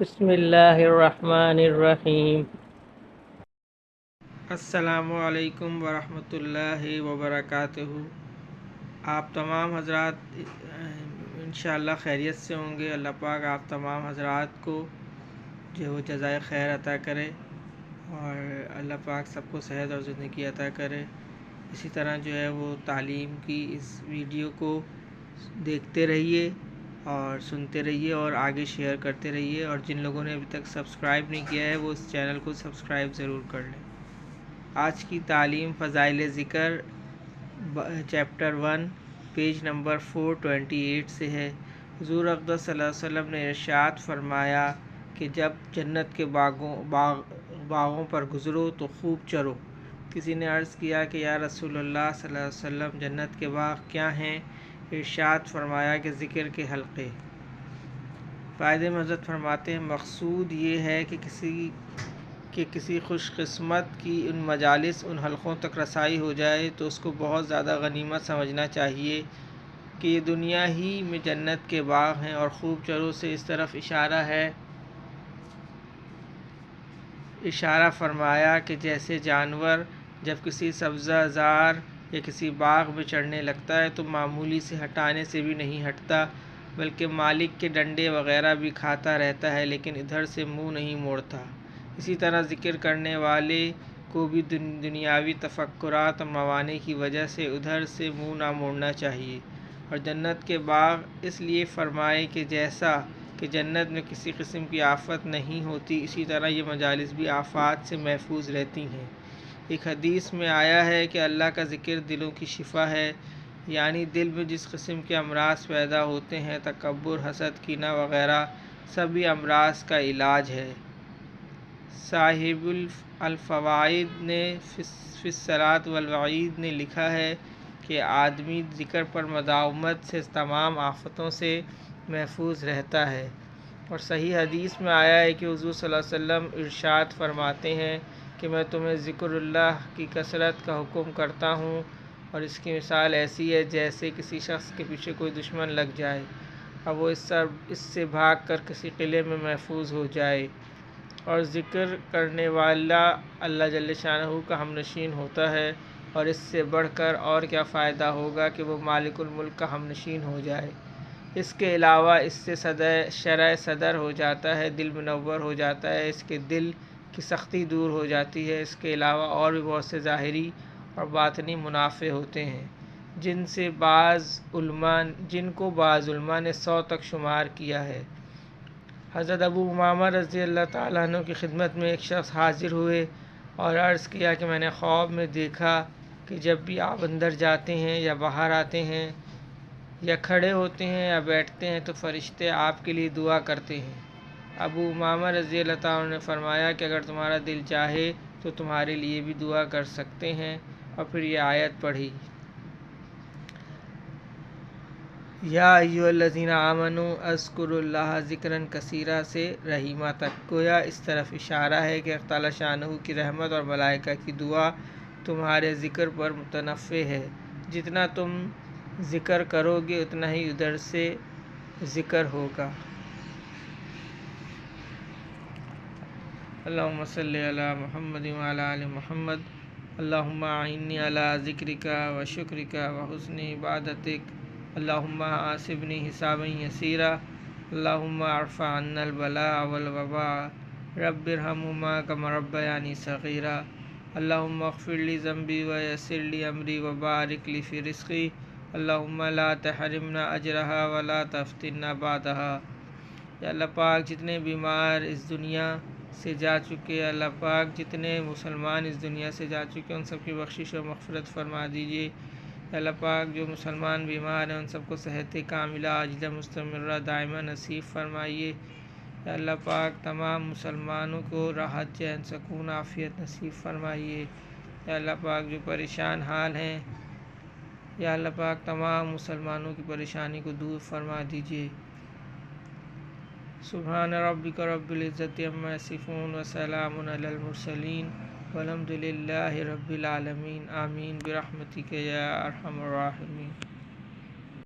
بسم اللہ الرحمن الرحیم۔ السلام علیکم ورحمۃ اللہ وبرکاتہ۔ آپ تمام حضرات انشاءاللہ خیریت سے ہوں گے۔ اللہ پاک آپ تمام حضرات کو جو وہ جزائے خیر عطا کرے اور اللہ پاک سب کو صحت اور زندگی عطا کرے۔ اسی طرح جو ہے وہ تعلیم کی اس ویڈیو کو دیکھتے رہیے اور سنتے رہیے اور آگے شیئر کرتے رہیے، اور جن لوگوں نے ابھی تک سبسکرائب نہیں کیا ہے وہ اس چینل کو سبسکرائب ضرور کر لیں۔ آج کی تعلیم فضائل ذکر چیپٹر 1 پیج نمبر 428 سے ہے۔ حضور اقدس صلی اللہ علیہ وسلم نے ارشاد فرمایا کہ جب جنت کے باغوں پر گزرو تو خوب چرو۔ کسی نے عرض کیا کہ یا رسول اللہ صلی اللہ علیہ وسلم جنت کے باغ کیا ہیں؟ ارشاد فرمایا کہ ذکر کے حلقے۔ فائدے میں حضرت فرماتے ہیں مقصود یہ ہے کہ کسی خوش قسمت کی ان مجالس ان حلقوں تک رسائی ہو جائے تو اس کو بہت زیادہ غنیمت سمجھنا چاہیے کہ یہ دنیا ہی میں جنت کے باغ ہیں، اور خوب چرو سے اس طرف اشارہ فرمایا کہ جیسے جانور جب کسی سبزہ زار یا کسی باغ میں چڑھنے لگتا ہے تو معمولی سے ہٹانے سے بھی نہیں ہٹتا، بلکہ مالک کے ڈنڈے وغیرہ بھی کھاتا رہتا ہے لیکن ادھر سے منہ نہیں موڑتا۔ اسی طرح ذکر کرنے والے کو بھی دنیاوی تفکرات اور موانع کی وجہ سے ادھر سے منہ نہ موڑنا چاہیے۔ اور جنت کے باغ اس لیے فرمائے کہ جیسا کہ جنت میں کسی قسم کی آفت نہیں ہوتی، اسی طرح یہ مجالس بھی آفات سے محفوظ رہتی ہیں۔ ایک حدیث میں آیا ہے کہ اللہ کا ذکر دلوں کی شفا ہے، یعنی دل میں جس قسم کے امراض پیدا ہوتے ہیں، تکبر، حسد، کینہ وغیرہ، سبھی امراض کا علاج ہے۔ صاحب الفوائد نے فی الصلاۃ والوعید نے لکھا ہے کہ آدمی ذکر پر مداومت سے تمام آفتوں سے محفوظ رہتا ہے۔ اور صحیح حدیث میں آیا ہے کہ حضور صلی اللہ علیہ وسلم ارشاد فرماتے ہیں کہ میں تمہیں ذکر اللہ کی کثرت کا حکم کرتا ہوں، اور اس کی مثال ایسی ہے جیسے کسی شخص کے پیچھے کوئی دشمن لگ جائے، اب وہ اس سے بھاگ کر کسی قلعے میں محفوظ ہو جائے، اور ذکر کرنے والا اللہ جل شانہ کا ہمنشین ہوتا ہے، اور اس سے بڑھ کر اور کیا فائدہ ہوگا کہ وہ مالک الملک کا ہمنشین ہو جائے۔ اس کے علاوہ اس سے شرع صدر ہو جاتا ہے، دل منور ہو جاتا ہے، اس کے دل کی سختی دور ہو جاتی ہے۔ اس کے علاوہ اور بھی بہت سے ظاہری اور باطنی منافع ہوتے ہیں جن کو بعض علماء نے 100 تک شمار کیا ہے۔ حضرت ابو امامہ رضی اللہ تعالیٰ عنہ کی خدمت میں ایک شخص حاضر ہوئے اور عرض کیا کہ میں نے خواب میں دیکھا کہ جب بھی آپ اندر جاتے ہیں یا باہر آتے ہیں یا کھڑے ہوتے ہیں یا بیٹھتے ہیں تو فرشتے آپ کے لیے دعا کرتے ہیں۔ ابو امامہ رضی اللہ تعالیٰ عنہ نے فرمایا کہ اگر تمہارا دل چاہے تو تمہارے لیے بھی دعا کر سکتے ہیں، اور پھر یہ آیت پڑھی، یا ایھا الذین آمنوا اذکروا اللہ ذکرا کثیرا سے رحیمہ تک۔ گویا اس طرف اشارہ ہے کہ اللہ تعالیٰ شانہ کی رحمت اور ملائکہ کی دعا تمہارے ذکر پر متنفع ہے۔ جتنا تم ذکر کرو گے اتنا ہی ادھر سے ذکر ہوگا۔ اللہم صلی علی محمد وعلی آل محمد۔ اللہم اعنی علی ذکرک و شکرک و حسن عبادتک۔ اللہم حاسبنی حسابا یسیرا۔ اللہم ارفع عنا البلاء والوباء۔ رب ارحمہما کما ربیانی صغیرا۔ اللہم اغفر لی ذنبی ویسر لی امری وبارک لی فی رزقی۔ اللہم لا تحرمنا اجرہا ولا تفتنا بعدہا۔ یا اللہ پاک جتنے بیمار اس دنیا سے جا چکے، اللہ پاک جتنے مسلمان اس دنیا سے جا چکے ان سب کی بخشش و مغفرت فرما دیجیے۔ اللہ پاک جو مسلمان بیمار ہیں ان سب کو صحت کاملہ عاجلہ مستمرہ دائمہ نصیب فرمائیے۔ اللہ پاک تمام مسلمانوں کو راحت، چین، سکون، عافیت نصیب فرمائیے۔ اللہ پاک جو پریشان حال ہیں، یا اللہ پاک تمام مسلمانوں کی پریشانی کو دور فرما دیجیے۔ سبحان ربک رب العزت عما یصفون وسلام علی المرسلین والحمد للہ رب العالمین۔ آمین برحمتک یا ارحم الراحمین۔